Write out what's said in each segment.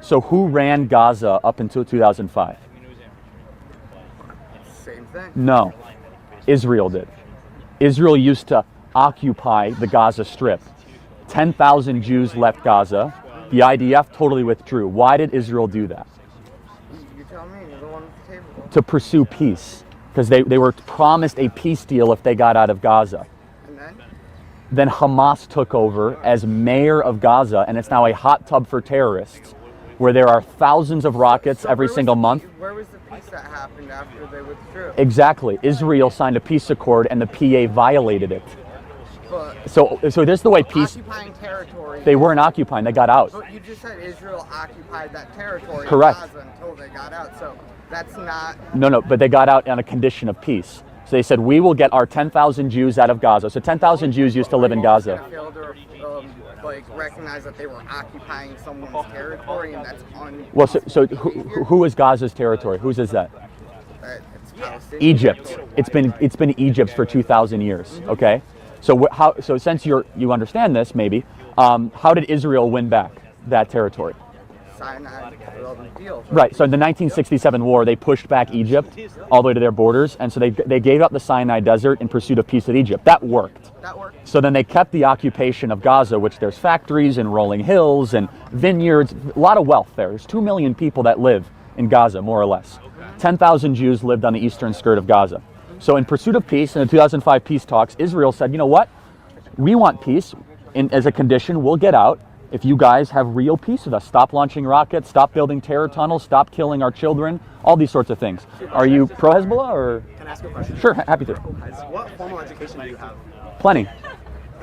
So who ran Gaza up until 2005? Same thing. No, Israel did. Israel used to occupy the Gaza Strip. 10,000 Jews left Gaza. The IDF totally withdrew. Why did Israel do that? You tell me, you're the one at the table. To pursue peace, because they were promised a peace deal if they got out of Gaza. And Then Hamas took over as mayor of Gaza, and it's now a hot tub for terrorists, where there are thousands of rockets every single month. Where was the peace that happened after they withdrew? Exactly. Israel signed a peace accord, and the PA violated it. But So this is the way peace. occupying territory. They weren't occupying; they got out. But you just said Israel occupied that territory. Correct. In Gaza until they got out. So that's not. No, but they got out on a condition of peace. So they said, we will get our 10,000 Jews out of Gaza. So 10,000 Jews used to live in Gaza. Fail to recognize that they were occupying someone's territory, and that's Well, so who is Gaza's territory? Whose is that? It's Palestinian. Egypt. It's been Egypt's for 2,000 years. Okay. So so since you understand this, maybe, how did Israel win back that territory? Sinai deal. Right. So in the 1967 war, they pushed back Egypt all the way to their borders, and so they gave up the Sinai Desert in pursuit of peace with Egypt. That worked. That worked. So then they kept the occupation of Gaza, which there's factories and rolling hills and vineyards, a lot of wealth there. There's 2 million people that live in Gaza, more or less. 10,000 Jews lived on the eastern skirt of Gaza. So in pursuit of peace, in the 2005 peace talks, Israel said, you know what? We want peace. As a condition, we'll get out if you guys have real peace with us. Stop launching rockets, stop building terror tunnels, stop killing our children, all these sorts of things. Are you pro-Hezbollah or? Can I ask you a question? Sure, happy to. What formal education do you have? Plenty.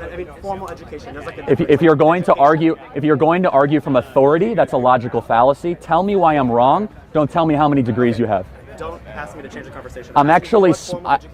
I mean, formal education. There's like a If you're going to argue from authority, that's a logical fallacy. Tell me why I'm wrong. Don't tell me how many degrees you have. Don't ask me to change the conversation. I'm actually,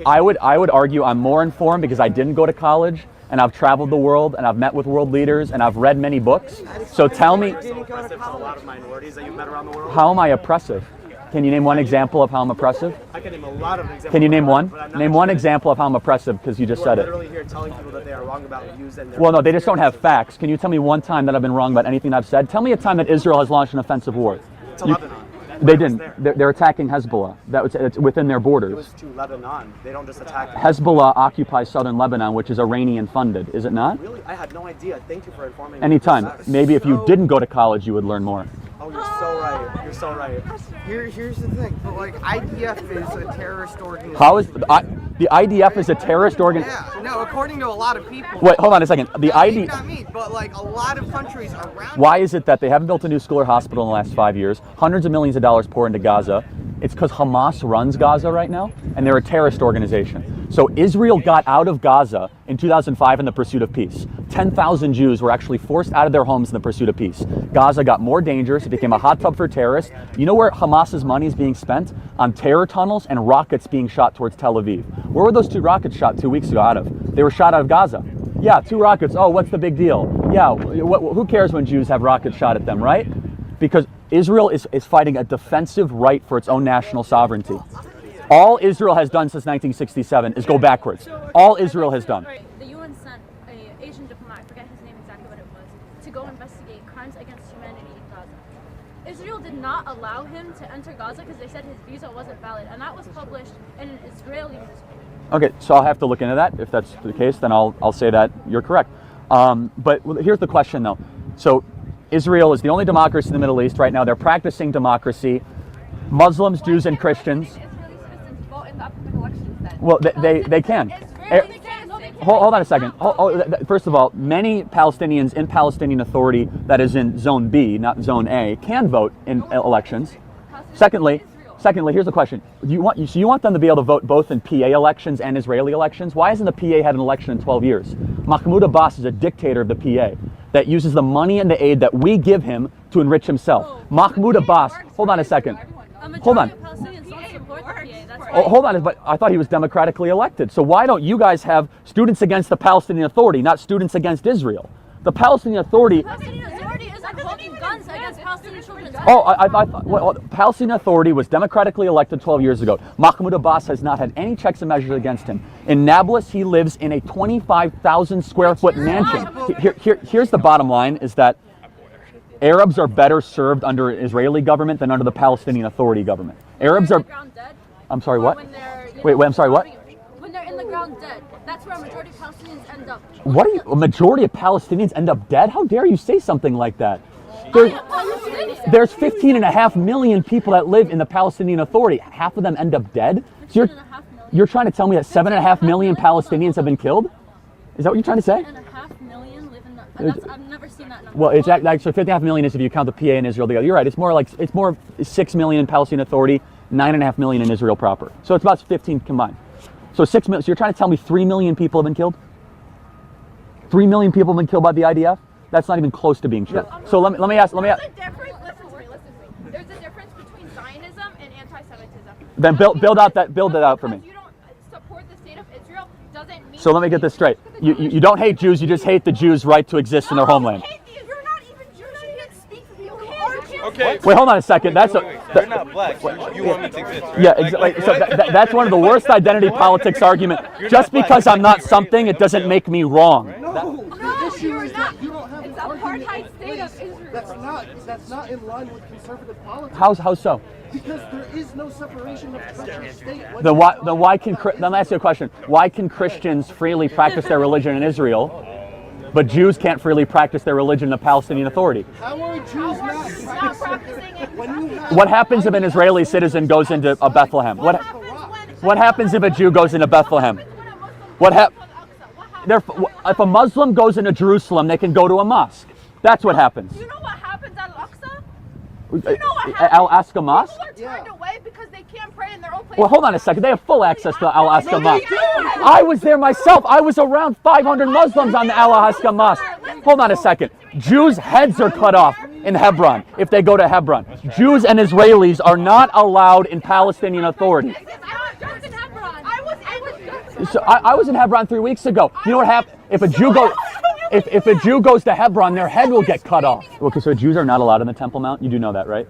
I would argue I'm more informed because I didn't go to college, and I've traveled the world, and I've met with world leaders, and I've read many books. So tell me, So oppressive to a lot of minorities that you've met around the world. how am I oppressive? Can you name one example of how I'm oppressive? I can name a lot of examples. Can you name one? but I'm not Name one educated. example of how I'm oppressive, because you just You are said it. literally here telling people that they are wrong about views and their Well, no, they just don't have facts. Can you tell me one time that I've been wrong about anything I've said? Tell me a time that Israel has launched an offensive war. to Lebanon. They Where was didn't. there? They're attacking Hezbollah. It's within their It borders. was to Lebanon. They don't just attack. Hezbollah occupies southern Lebanon, which is Iranian funded, is it not? Really? I had no idea. Thank you for informing me. Anytime. That's Maybe if you so- didn't go to college, you would learn more. Oh, you're so right. You're so right. Here's the thing. But like IDF is a terrorist organization. How is the IDF is a terrorist organization? Yeah. No, according to a lot of people. Wait, hold on a second. The Maybe IDF. not me, but like a lot of countries around. Why is it that they haven't built a new school or hospital in the last 5 years? Hundreds of millions of dollars pour into Gaza. It's because Hamas runs Gaza right now, and they're a terrorist organization. So Israel got out of Gaza in 2005 in the pursuit of peace. 10,000 Jews were actually forced out of their homes in the pursuit of peace. Gaza got more dangerous. It became a hot tub for terrorists. You know where Hamas's money is being spent? On terror tunnels and rockets being shot towards Tel Aviv. Where were those 2 rockets shot 2 weeks ago out of? They were shot out of Gaza. Yeah, 2 rockets. Oh, what's the big deal? Yeah, who cares when Jews have rockets shot at them, right? Because Israel is fighting a defensive right for its own national sovereignty. All Israel has done since 1967 is go backwards. All Israel has done. The UN sent an Asian diplomat, I forget his name exactly what it was, to go investigate crimes against humanity in Gaza. Israel did not allow him to enter Gaza because they said his visa wasn't valid, and that was published in an Israeli newspaper. Okay, so I'll have to look into that. If that's the case, then I'll say that you're correct. But here's the question, though. So Israel is the only democracy in the Middle East right now. They're practicing democracy. Muslims, Jews, and Christians. Israeli citizens vote in the upcoming elections then? Well, they can. Hold on a second. First of all, many Palestinians in Palestinian Authority, that is in Zone B, not Zone A, can vote in elections. Secondly, here's the question: you want them to be able to vote both in PA elections and Israeli elections? Why hasn't the PA had an election in 12 years? Mahmoud Abbas is a dictator of the PA that uses the money and the aid that we give him to enrich himself. Mahmoud Abbas. Hold on a second. Hold on. Hold on, but I thought he was democratically elected. So why don't you guys have students against the Palestinian Authority, not students against Israel? The Palestinian Authority. Palestinian Authority isn't holding guns against Palestinian children. I thought Palestinian Authority was democratically elected 12 years ago. Mahmoud Abbas has not had any checks and measures against him. In Nablus, he lives in a 25,000 square foot mansion. Here's the bottom line: is that Arabs are better served under Israeli government than under the Palestinian Authority government. Arabs When are. they're in the ground dead, I'm sorry, or what? when they're, you Wait, know, wait, I'm sorry, what? When they're in the ground dead, that's where a majority of Palestinians end up. What are you? A majority of Palestinians end up dead? How dare you say something like that? There's 15.5 million people that live in the Palestinian Authority. Half of them end up dead? So you're trying to tell me that 7.5 million Palestinians have been killed? Is that what you're trying to say? 7.5 million live in the. I've never seen that number. Well, it's actually 50.5 million is if you count the PA and Israel together. You're right. It's more 6 million in Palestinian Authority, 9.5 million in Israel proper. So it's about 15 combined. So 6 million. So you're trying to tell me 3 million people have been killed? 3 million people have been killed by the IDF? That's not even close to being true. So let me ask. There's a difference. Listen to me. There's a difference between Zionism and anti-Semitism. Then build it out for me. Because you don't support the state of Israel doesn't mean. So let me get this straight. You don't hate Jews. You just hate the Jews' right to exist in their homeland. You're not even Jewish. You can't speak for people. You can't. Okay. Wait, hold on a second. You're not black. You want me to exist, right? Yeah, exactly. So that's one of the worst identity politics argument. Just because I'm not something, it doesn't make me wrong. No, you're not. It's apartheid state of Israel. That's not in line with conservative politics. How so? Because there is no separation of church and state. Then why can let me ask you a question. Why can Christians freely practice their religion in Israel, but Jews can't freely practice their religion in the Palestinian Authority? How are Jews Not practicing it. What happens if an Israeli citizen goes into a Bethlehem? What happens if a Jew goes into Bethlehem? If a Muslim goes into Jerusalem, they can go to a mosque. That's what happens. Do you know what happens at Al-Aqsa? You know what happens? Al-Aqsa Mosque? People are turned away because they can't pray in their own place. Well, hold on a second. They have full access to Al-Aqsa Mosque. I was there myself. I was around 500 Muslims on the Al-Aqsa Mosque. Hold on a second. Jews' heads are cut off in Hebron if they go to Hebron. Jews and Israelis are not allowed in Palestinian Authority. I was just in Hebron. I was just in So I was in Hebron 3 weeks ago. You know what happens? If a Jew goes to Hebron, their head will get cut off. Okay, so Jews are not allowed in the Temple Mount? You do know that, right?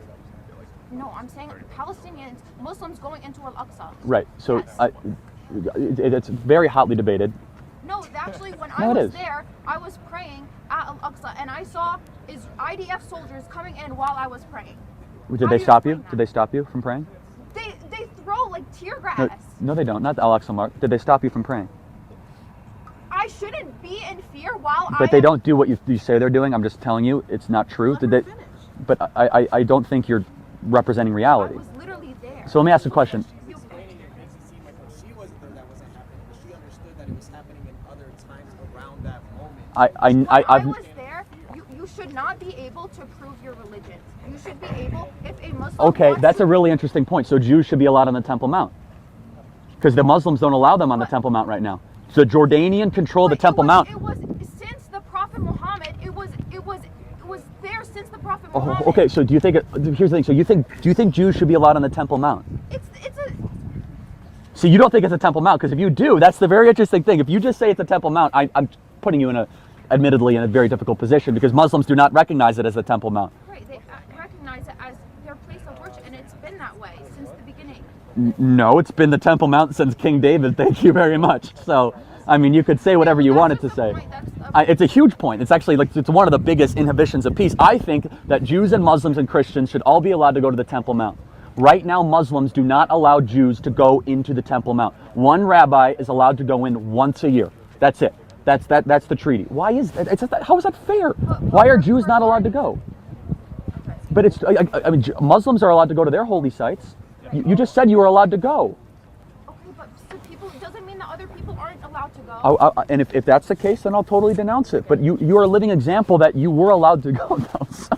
No, I'm saying Palestinians, Muslims going into Al-Aqsa. Right. So Yes. it's very hotly debated. No, actually, when No, I it was is. there, I was praying at Al-Aqsa, and I saw IDF soldiers coming in while I was praying. Did they stop you? Did they stop you from praying? They throw like tear gas. No, they don't. Not the Al-Aqsa Mosque. Did they stop you from praying? I shouldn't be in fear while But they don't do what you say they're doing. I'm just telling you, it's not true. Did they? But I don't think you're representing I reality. was literally there. So let me ask a question. You- She wasn't there, that wasn't happening, but she understood that it was happening in other times around that moment. When I I've was there, you should not be able to prove your religion. You should be able, if a Muslim okay. wants That's to- a really interesting point. So Jews should be allowed on the Temple Mount because the Muslims don't allow them on the Temple Mount right now. So Jordanian control the Temple Mount. It was since the Prophet Muhammad. It was there since the Prophet Oh, Muhammad. okay. So do you think? Here's the thing. So do you think Jews should be allowed on the Temple Mount? It's a. See, you don't think it's a Temple Mount because if you do, that's the very interesting thing. If you just say it's a Temple Mount, I'm putting you admittedly in a very difficult position because Muslims do not recognize it as the Temple Mount. Right, they recognize it as their place of worship, and it's been that way since the beginning. No, it's been the Temple Mount since King David. Thank you very much. So, I mean, you could say whatever you wanted to say. It's a huge point. It's actually it's one of the biggest inhibitions of peace. I think that Jews and Muslims and Christians should all be allowed to go to the Temple Mount. Right now, Muslims do not allow Jews to go into the Temple Mount. One rabbi is allowed to go in once a year. That's it. That's the treaty. Why is that? How is that fair? Why are Jews not allowed to go? But I mean, Muslims are allowed to go to their holy sites. You just said you were allowed to go. Okay, but so people doesn't mean that other people aren't allowed to go. And if that's the case, then I'll totally denounce it. But you are a living example that you were allowed to go, though. So